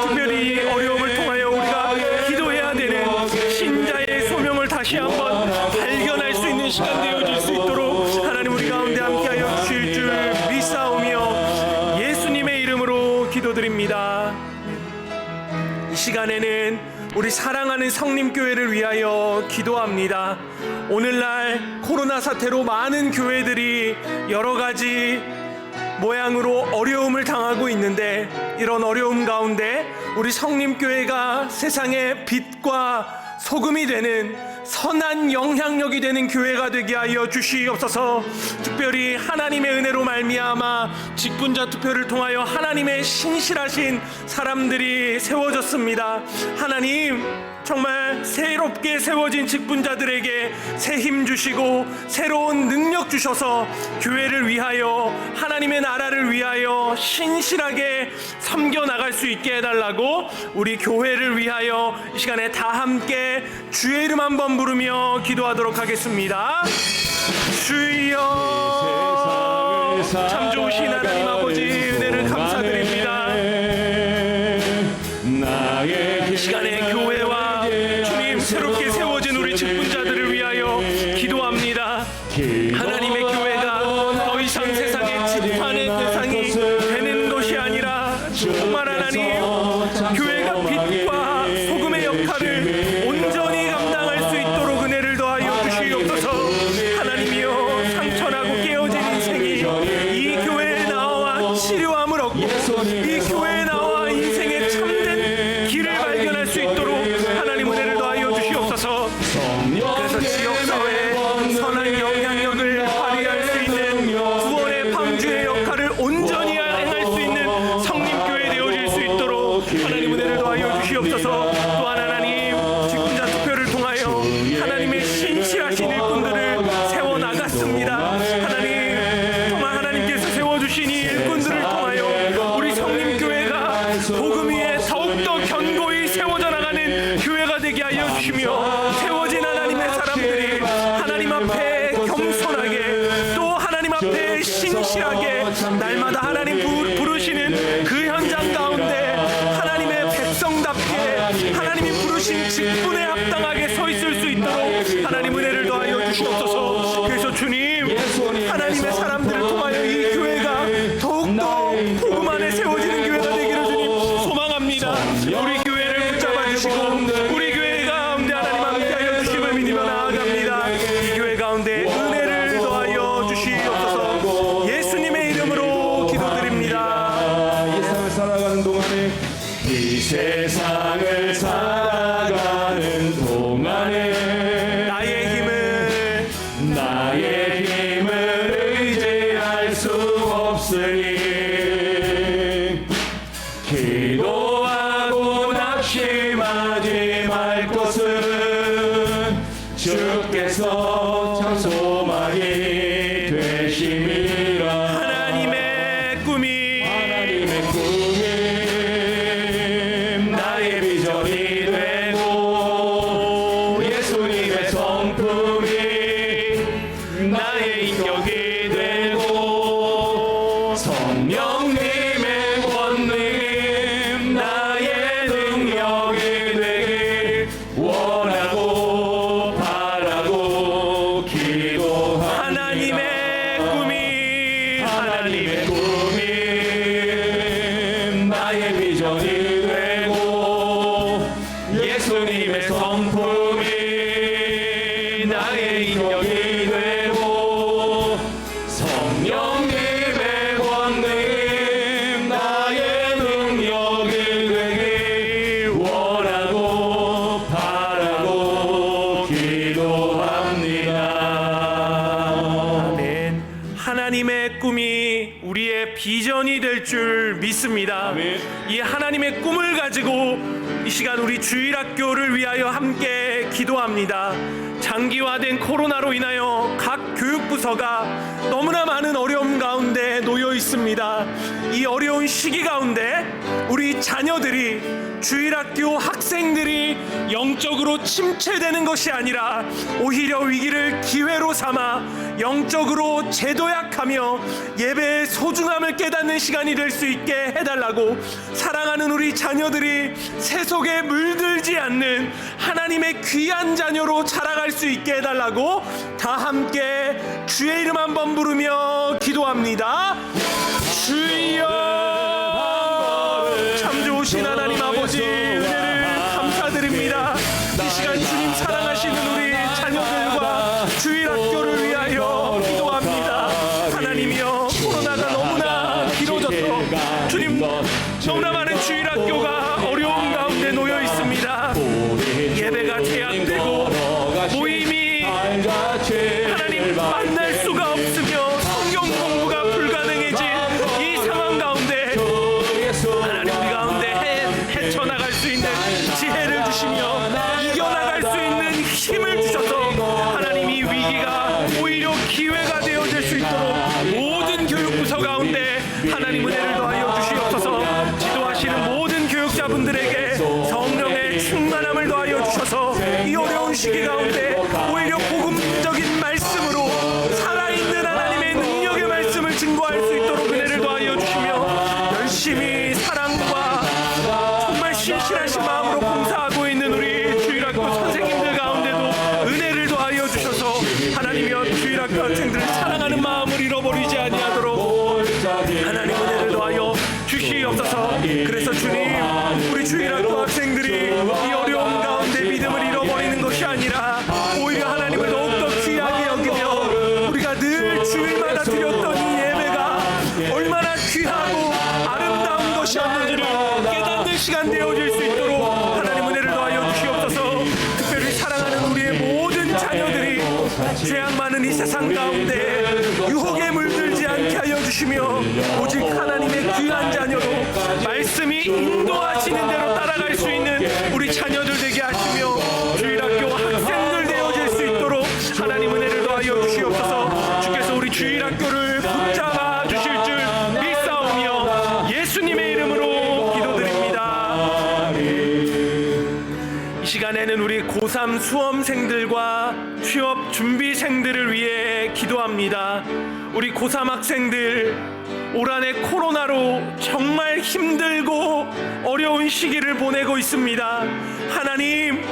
특별히 어려움을 통하여 우리가 기도해야 되는 신자의 소명을 다시 한번 발견할 수 있는 시간 되어질 수 있도록 하나님 우리 가운데 함께하여 주실 줄 믿사오며 예수님의 이름으로 기도드립니다. 이 시간에는 우리 사랑하는 성림교회를 위하여 기도합니다. 오늘날 코로나 사태로 많은 교회들이 여러 가지 모양으로 어려움을 당하고 있는데 이런 어려움 가운데 우리 성림교회가 세상의 빛과 소금이 되는 선한 영향력이 되는 교회가 되게 하여 주시옵소서. 특별히 하나님의 은혜로 말미암아 직분자 투표를 통하여 하나님의 신실하신 사람들이 세워졌습니다. 하나님 정말 새롭게 세워진 직분자들에게 새 힘 주시고 새로운 능력 주셔서 교회를 위하여 하나님의 나라를 위하여 신실하게 섬겨나갈 수 있게 해달라고 우리 교회를 위하여 이 시간에 다 함께 주의 이름 한번 부르며 기도하도록 하겠습니다. 주여 참 좋으신 하나님 아버지 은혜를 감사드립니다. 이 시간에 교회와 주님 새롭게 세워진 우리 직분자들을 위하여 기도합니다. 하나님의 교회가 더 이상 세상의 지탄의 대상이 되는 것이 아니라 정말 하나님 교회가 빛과 소금의 역할을 온전히 감당할 수 있도록 은혜를 더하여 주시옵소서. 하나님이여 상처나고 깨어진 인생이 이 교회에 나와 치료함을 얻고 이 교회에 나와 인생의 참된 길을 발견할 수 있도록 하나님 은혜를 더하여 주시옵소서. 그래서 지역사회에 선한 영향력을 발휘할 수 있는 구원의 방주의 역할을 온전히 행할 수 있는 성림교회 되어질 수 있도록 하나님 은혜를 더하여 주시옵소서. 또한 하나님 직분자 투표를 통하여 하나님의 신실하신 일꾼들을 세워나갔습니다. 하나님 정말 하나님께서 세워주신 이 일꾼들을 통하여 우리 성림교회가 복음 위에 더욱더 견고히 세워져 나가는 교회가 되게 하여 주시며 세워진 하나님의 사람들이 하나님 앞에 겸손하게 또 하나님 앞에 신실하게 날마다 하나님 부르시는 그 현장 가운데 하나님의 백성답게 하나님이 부르신 직분에 합당하게 서 있을 수 있도록 하나님 은혜를 더하여 주시옵소서. 그래서 주님 하나님의 사람들을 통하여 이 교회가 더욱더 복음 안에 세워지는 교회가 되기를 주님 소망합니다. 우리 교회를 붙잡아 주시고 우리 교회 가운데 하나님 함께하여 주심을 믿으며 나아갑니다. 이 교회 가운데 은혜를 더하여 주시옵소서. 예수님의 이름으로 기도드립니다. 이 세상을 살아가는 동안에 이 세상을 살아가는 동안에 나의 힘을 의지할 수 없으니 기도하고 낙심하지 말 것은 주께서 참 소망이 되심이라. 하나님의 꿈이 나의 비전이 되고 예수님의 성품이 나의 인격이 나의 인력이 되고 성령님의 권능 나의 능력이 되길 원하고 바라고 기도합니다. 아멘. 하나님의 꿈이 우리의 비전이 될 줄 믿습니다. 아멘. 이 하나님의 꿈을 가지고 이 시간 우리 주일학교를 위하여 함께 기도합니다. 장기화된 코로나로 인하여 각 교육부서가 너무나 많은 어려움 가운데 놓여 있습니다. 이 어려운 시기 가운데 우리 자녀들이, 주일학교 학생들이 영적으로 침체되는 것이 아니라 오히려 위기를 기회로 삼아 영적으로 재도약하며 예배의 소중함을 깨닫는 시간이 될 수 있게 해달라고, 사랑하는 우리 자녀들이 세속에 물들지 않는 하나님의 귀한 자녀로 자라갈 수 있게 해달라고 다 함께 주의 이름 한번 부르며 기도합니다. 주여, 참 좋으신 하나님 아버지, 은혜를 감사드립니다. 이 시간 주님 사랑하시는 우리 자녀들과 주일학교를 위하여 기도합니다. 하나님이여, 코로나가 너무나 길어져서 주님 너무나 많은 주일학교가 어려운 가운데 놓여 있습니다. 예배가 제한되고 모임이 하나님 만날 수가 없으며 성경 공부가 불가능해진 이 상황 가운데 하나님 우리 가운데 헤쳐나갈 수 있는 지혜를 주시며 이겨나갈 수 있는 힘을 주셔서 하나님 이 위기가 오히려 기회가 되어질 수 있도록 모든 교육부서 가운데 하나님 은혜를 더하여 주시옵소서. 지도하시는 모든 교육자분들에게 성령의 충만함을 더하여 주셔서 이 어려운 시기 가운데 오히려 복음적인 말씀으로 살아있는 하나님의 능력의 말씀을 증거할 수 있도록 은혜를 더하여 주시며 열심히 사랑과 정말 신실하신 마음으로 봉사하고 있는 우리 주일학교 선생님들 가운데도 은혜를 더하여 주셔서 하나님이여 주일학교 학생들을 사랑하는 마음을 잃어버리지 아니하도록 하나님 은혜를 더하여 주시옵소서. 그래서 주님, 우리 주일학교 학생들이 이 어려움 가운데 믿음을 잃어버리는 것이 아니라 오히려 하나님을 더욱더 귀하게 여기며 우리가 늘 주일마다 드렸던 이 예배가 얼마나 귀하고 아름다운 것이었는지를 깨닫는 시간 되어질 수 있도록 하나님 은혜를 더하여 주시옵소서. 특별히 사랑하는 우리의 모든 자녀들이 죄악 많은 이 세상 가운데 유혹에 물들지 않게 하여 주시며 오직 하나님의 귀한 자녀로 말씀이 인도하시는 대로 따라갈 수 있는 우리 자녀들 되게 하시며 주일학교 학생들 되어질 수 있도록 하나님 은혜를 더하여 주시옵소서. 주께서 우리 주일학교를 붙잡아 주실 줄 믿사오며 예수님의 이름으로 기도드립니다. 이 시간에는 우리 고3 수험생들과 취업 준비생들을 위해 기도합니다. 우리 고3 학생들, 올 한해 코로나로 정말 힘들고 어려운 시기를 보내고 있습니다. 하나님,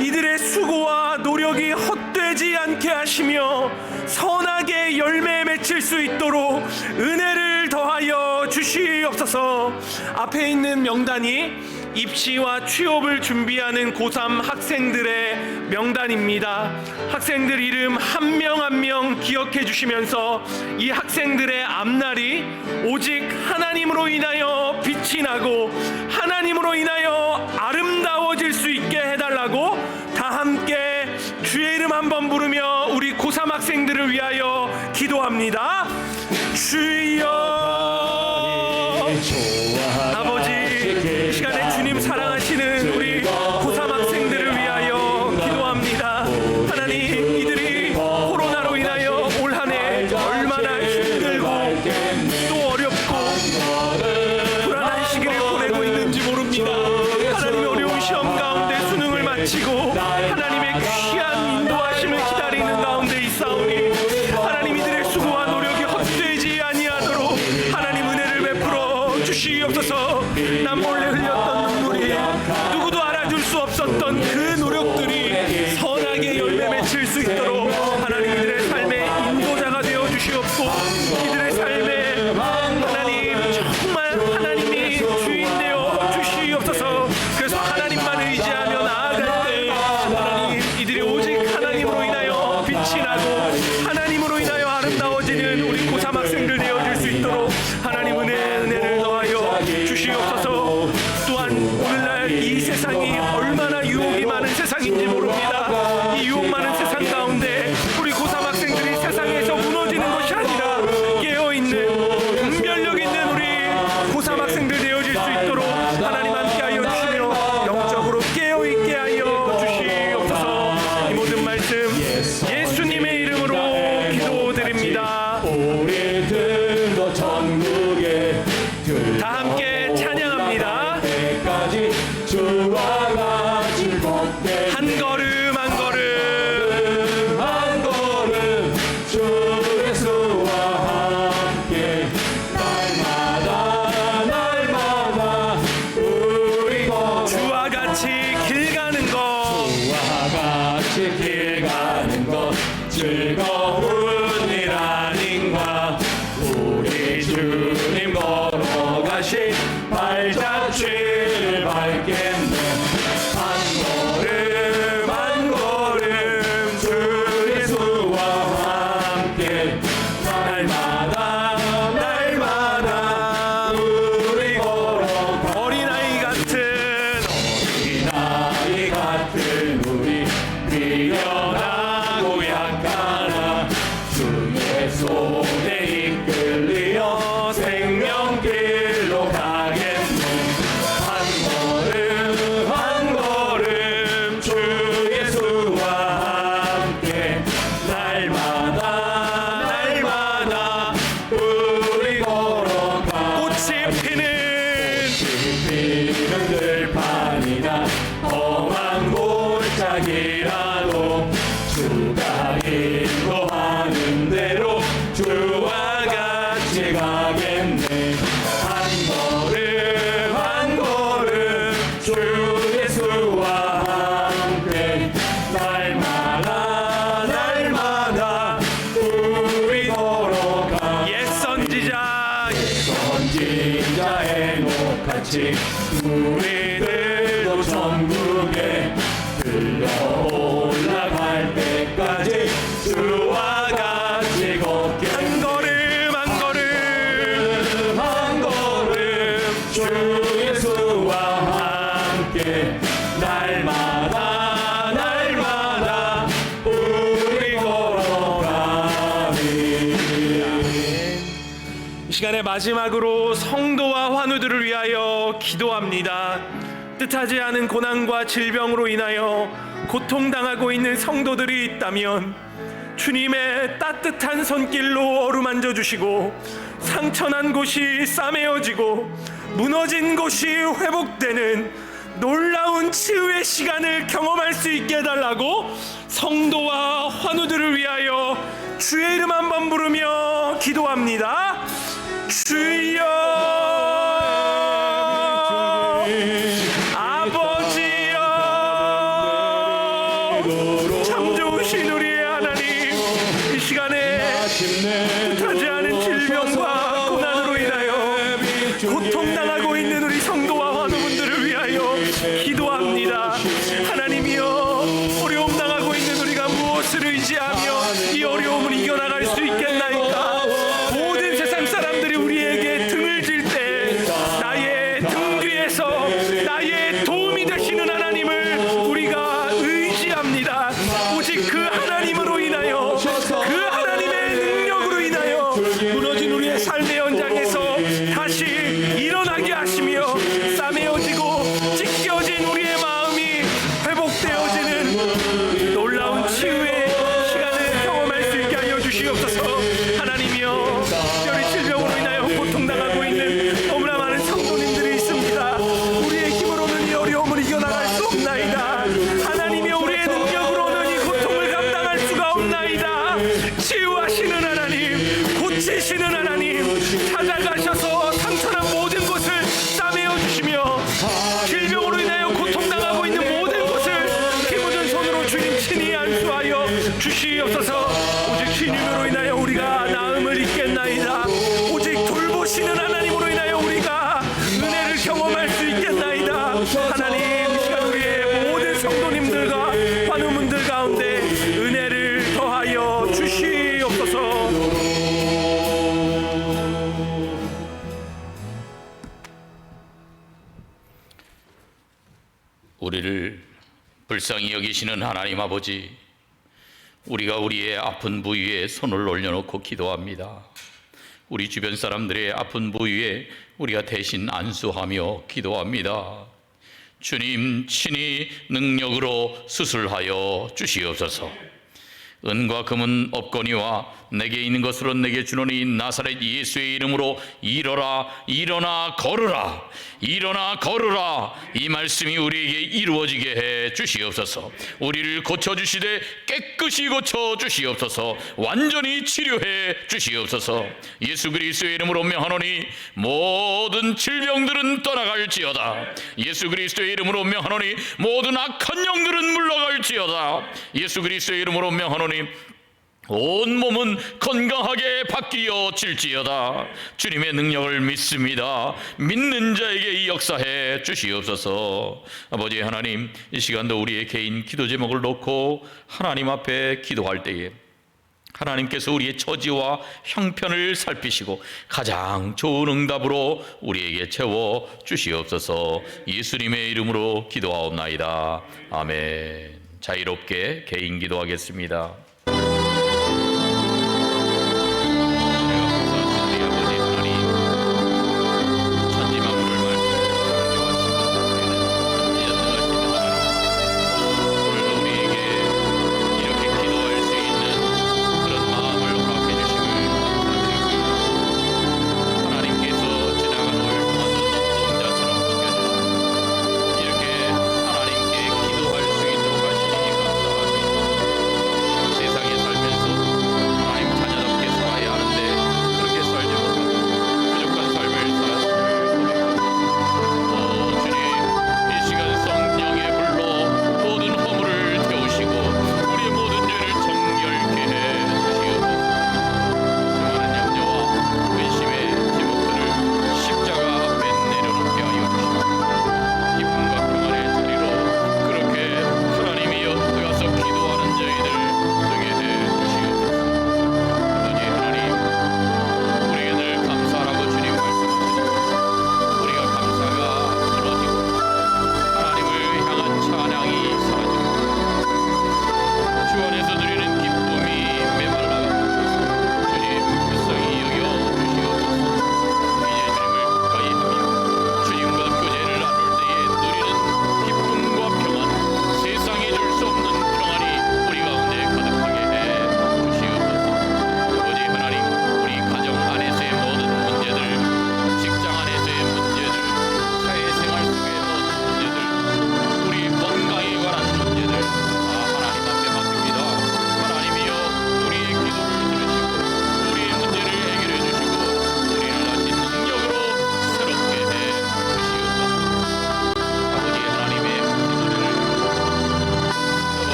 이들의 수고와 노력이 헛되지 않게 하시며 선하게 열매에 맺힐 수 있도록 은혜를 더하여 주시옵소서. 앞에 있는 명단이 입시와 취업을 준비하는 고3 학생들의 명단입니다. 학생들 이름 한 명 한 명 기억해 주시면서 이 학생들의 앞날이 오직 하나님으로 인하여 빛이 나고 하나님으로 인하여 아름다워질 수 있게 해달라고 다 함께 주의 이름 한번 부르며 우리 고3 학생들을 위하여 기도합니다. 주여, 아버지, 이 시간에 주님 사랑하시는 우리 고3 학생들을 위하여 기도합니다. 하나님, 이들이 코로나로 인하여 올 한 해 얼마나 힘들고 또 어렵고 불안한 시기를 보내고 있는지 모릅니다. 하나님의 어려운 시험 가운데 수능을 마치고 하나님의 귀한 인도하심을 기다리는 가운데 있사오니 하나님, 이들의 수고와 노력이 헛되지 아니하도록 빛이 나고 하나님으로 인하여 아름다워지는 우리 고3 학생들 되어질 수 있도록 하나님 은혜를 더하여 주시옵소서. 또한 오늘날 이 세상이 얼마나 유혹이 많은 세상인지 모릅니다. 이 유혹 많은 세상 가운데 우리 고3 학생들이 세상에서 무너지는 것이 아니라 깨어있는 분별력 있는 우리 고3 학생들 되어질 수 있도록 하나님 함께하여 주시며 영적으로 깨어있게 하여 주시옵소서. 이 모든 말씀 예수님의 이름으로 기도드립니다. 우리들도 전국에 다 함께 찬양합니다. 때까지 주와 같이 걷게 한 걸음 한 걸음 한 걸음 주 예수와 함께 날마다 우리 주와 같이 길 가는 것 같이 길 가는 것 즐거운 일 아닌가. 우리 주님 걸어가신 발자취를 밟겠네. 한 걸음 주 예수와 함께 날마다 우리 걸어가. 어린아이 같은 우리 미련하고 약하나 주의 손에 이끌리어 생명길로 가겠네. 한 걸음 주 예수와 함께 날마다 우리 걸어가. 꽃이 피는 들판이나 험한 골짜기라도 주가 인도하는 대로 주와 같이 가겠네. 한 걸음 주 예수와 함께 날마다 우리 걸어가. 옛 선지자 선지자의 녹같이 우리들도 전국에 들려 올라갈 때까지 주와 같이 걷게. 한 걸음 한 걸음 주 예수와 함께 날마다 우리 걸어가리. 이 시간에 마지막으로 성도와 환우들을 위하여 기도합니다. 뜻하지 않은 고난과 질병으로 인하여 고통당하고 있는 성도들이 있다면 주님의 따뜻한 손길로 어루만져 주시고 상처난 곳이 싸매어지고 무너진 곳이 회복되는 놀라운 치유의 시간을 경험할 수 있게 해달라고 성도와 환우들을 위하여 주의 이름 한번 부르며 기도합니다. 주여 아버지여 참 좋으신 우리의 하나님, 이 시간에 뜻하지 않은 질병과 고난으로 인하여 고통당하고 있는 우리 성도와 환우분들을 위하여 기도합니다. 하나님이여, 어려움 당하고 있는 우리가 무엇을 의지하며 이 어려움을 이겨나갈 수 있겠나이까. 모든 세상 사람들이 우리에게 등을 질 때 나의 등 뒤에서 나의 도움이 되시는 하나님을 우리가 의지합니다. 오직 그 하나님으로 인하여, 그 하나님의 능력으로 인하여 무너진 우리의 삶의 현장에서 다시 일어나게 하시며 싸매어지고 찢겨진 우리의 마음이 회복되어지는 놀라운 치유의 시간을 경험할 수 있게 하여 주시옵소서. 하나님이여, 특별히 질병으로 인하여 고통당하고 있는 너무나 많은 성도님들이 있습니다. 우리의 힘으로는 이 어려움을 이겨나갈 수 없나이다. 하나님이여, 우리의 능력으로는 이 고통을 감당할 수가 없나이다. 치유하시는 하나님, 고치시는 하나님, 찾아가셔서 상처난 모든 곳을 싸매어 주시며 질병으로 인하여 고통당하고 있는 모든 곳을 힘없는 손으로 주님 친히 안수하여 주시옵소서. 오직 주님으로 인하여 우리가 나음을 입겠나이다. 오직 돌보시는 하나님으로 인하여 우리가 은혜를 경험할 수 있겠나이다. 하나님, 이 시간 우리의 모든 성도님들과 환우분들 가운데 은혜를 더하여 불쌍히 여기시는 하나님 아버지, 우리가 우리의 아픈 부위에 손을 올려놓고 기도합니다. 우리 주변 사람들의 아픈 부위에 우리가 대신 안수하며 기도합니다. 주님 친히 능력으로 수술하여 주시옵소서. 은과 금은 없거니와 내게 있는 것으로 내게 주노니 나사렛 예수의 이름으로 일어나 걸으라. 일어나 걸으라. 이 말씀이 우리에게 이루어지게 해 주시옵소서. 우리를 고쳐주시되 깨끗이 고쳐주시옵소서. 완전히 치료해 주시옵소서. 예수 그리스도의 이름으로 명하노니 모든 질병들은 떠나갈지어다. 예수 그리스도의 이름으로 명하노니 모든 악한 영들은 물러갈지어다. 예수 그리스도의 이름으로 명하노니 온 몸은 건강하게 바뀌어질지어다. 주님의 능력을 믿습니다. 믿는 자에게 역사해 주시옵소서. 아버지 하나님, 이 시간도 우리의 개인 기도 제목을 놓고 하나님 앞에 기도할 때에 하나님께서 우리의 처지와 형편을 살피시고 가장 좋은 응답으로 우리에게 채워 주시옵소서. 예수님의 이름으로 기도하옵나이다. 아멘. 자유롭게 개인 기도하겠습니다.